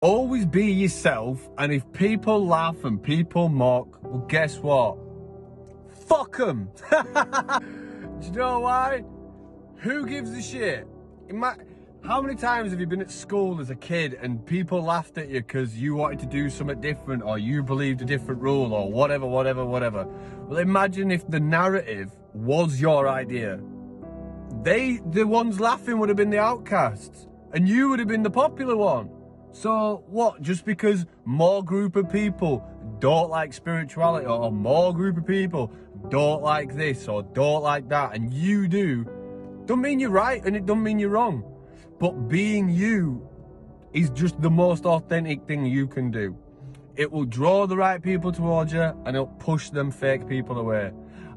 Always be yourself, and if people laugh and people mock, well, guess what? Fuck them. Do you know why? Who gives a shit? How many times have you been at school as a kid and people laughed at you because you wanted to do something different, or you believed a different rule, or whatever? Well, imagine if the narrative was your idea. The ones laughing would have been the outcasts, and you would have been the popular one. So what, just because more group of people don't like spirituality, or more group of people don't like this or don't like that, and you do, don't mean you're right, and it don't mean you're wrong. But being you is just the most authentic thing you can do. It will draw the right people towards you, and it'll push them fake people away.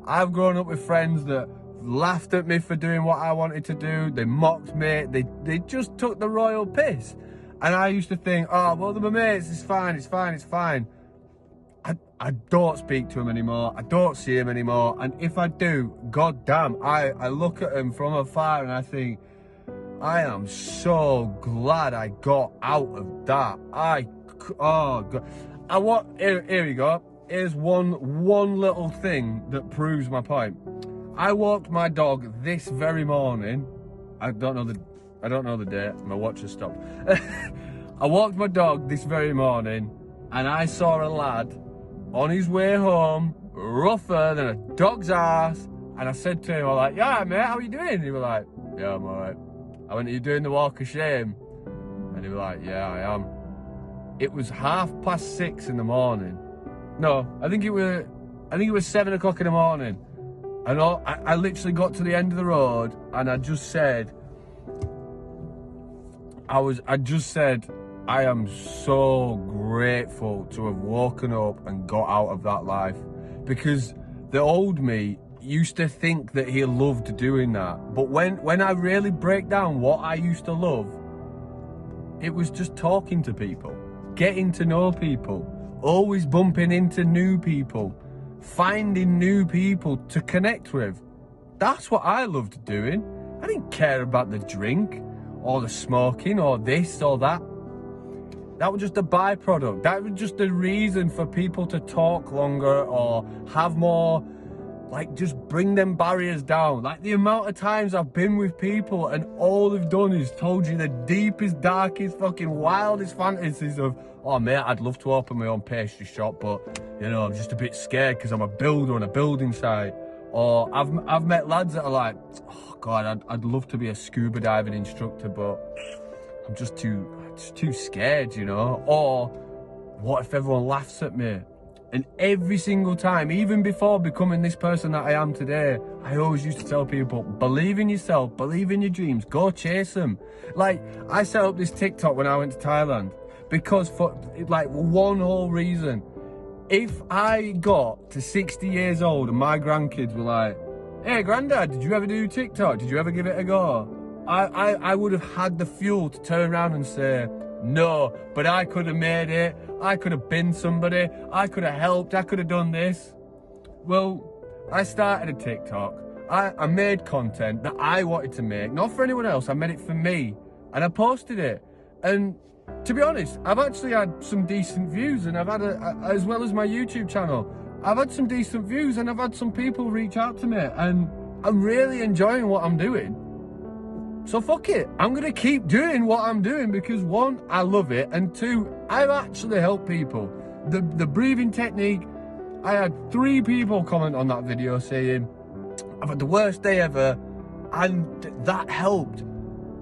I've grown up with friends that laughed at me for doing what I wanted to do. They mocked me. They just took the royal piss. And I used to think, oh, well, they're my mates, it's fine. I don't speak to them anymore. I don't see them anymore. And if I do, god damn, I look at them from afar and I think, I am so glad I got out of that. Oh, God. Here we go. Here's one little thing that proves my point. I walked my dog this very morning. I don't know the date. My watch has stopped. I walked my dog this very morning, and I saw a lad on his way home, rougher than a dog's ass. And I said to him, I'm like, yeah, mate, how are you doing? And he was like, yeah, I'm alright. I went, are you doing the walk of shame? And he was like, yeah, I am. It was 6:30 in the morning. No, I think it was 7 o'clock in the morning. And I literally got to the end of the road, and I just said, I am so grateful to have woken up and got out of that life, because the old me used to think that he loved doing that. But when I really break down what I used to love, it was just talking to people, getting to know people, always bumping into new people, finding new people to connect with. That's what I loved doing. I didn't care about the drink or the smoking or this or that. That was just a byproduct. That was just a reason for people to talk longer or have more, like, just bring them barriers down. Like, the amount of times I've been with people and all they've done is told you the deepest, darkest, fucking wildest fantasies of, oh mate, I'd love to open my own pastry shop, but you know, I'm just a bit scared because I'm a builder on a building site. Or I've met lads that are like, oh God, I'd love to be a scuba diving instructor, but I'm just too scared, you know? Or what if everyone laughs at me? And every single time, even before becoming this person that I am today, I always used to tell people, believe in yourself, believe in your dreams, go chase them. Like, I set up this TikTok when I went to Thailand because for like one whole reason. If I got to 60 years old and my grandkids were like, hey granddad, did you ever do TikTok? Did you ever give it a go? I would have had the fuel to turn around and say, no, but I could have made it. I could have been somebody. I could have helped. I could have done this. Well, I started a TikTok. I made content that I wanted to make, not for anyone else. I made it for me, and I posted it. And to be honest, I've actually had some decent views, and I've had, as well as my YouTube channel, I've had some decent views, and I've had some people reach out to me, and I'm really enjoying what I'm doing. So fuck it, I'm gonna keep doing what I'm doing because one, I love it, and two, I've actually helped people. The breathing technique, I had 3 people comment on that video saying, I've had the worst day ever, and that helped.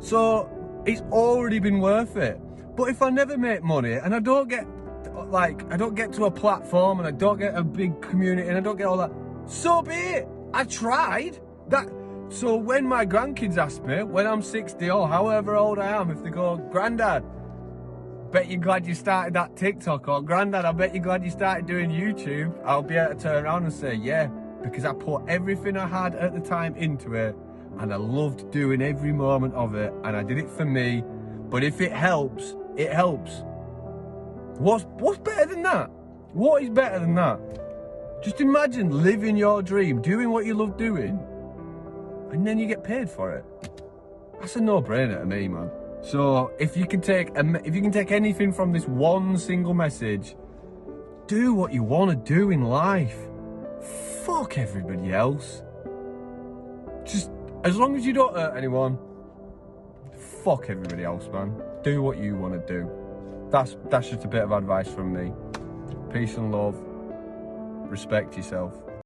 So it's already been worth it. But if I never make money and I don't get to a platform and I don't get a big community and I don't get all that, so be it. I tried that. So when my grandkids ask me, when I'm 60 or however old I am, if they go, Grandad, bet you're glad you started that TikTok, or Grandad, I bet you're glad you started doing YouTube, I'll be able to turn around and say, yeah, because I put everything I had at the time into it, and I loved doing every moment of it, and I did it for me. But if it helps, it helps. What's better than that? What is better than that? Just imagine living your dream, doing what you love doing, and then you get paid for it. That's a no-brainer to me, man. So if you can take anything from this one single message, do what you want to do in life. Fuck everybody else. Just as long as you don't hurt anyone, fuck everybody else, man. Do what you want to do. That's just a bit of advice from me. Peace and love. Respect yourself.